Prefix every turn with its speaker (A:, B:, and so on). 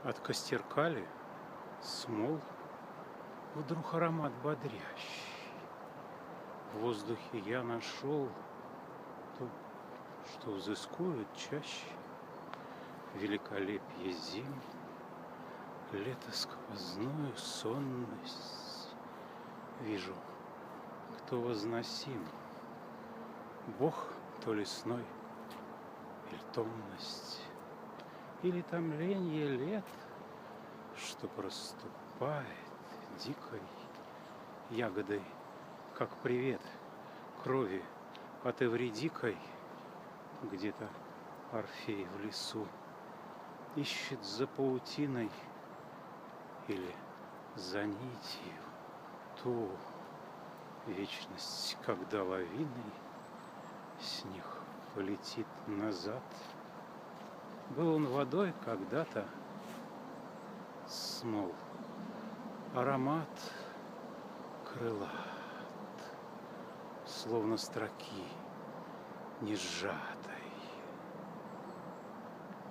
A: От костерка ли, смол, вдруг аромат бодрящий. В воздухе я нашел то, что взыскуют чаще. Великолепие зим, лето сквозную сонность. Вижу, кто возносим, Бог то лесной, или томность, или томленье лет, что проступает дикой ягодой, как привет крови от Эвридикой. Где-то Орфей в лесу ищет за паутиной или за нитью ту вечность, когда лавиной снег полетит назад. Был он водой когда-то, смол, аромат крылат, словно строки не сжатой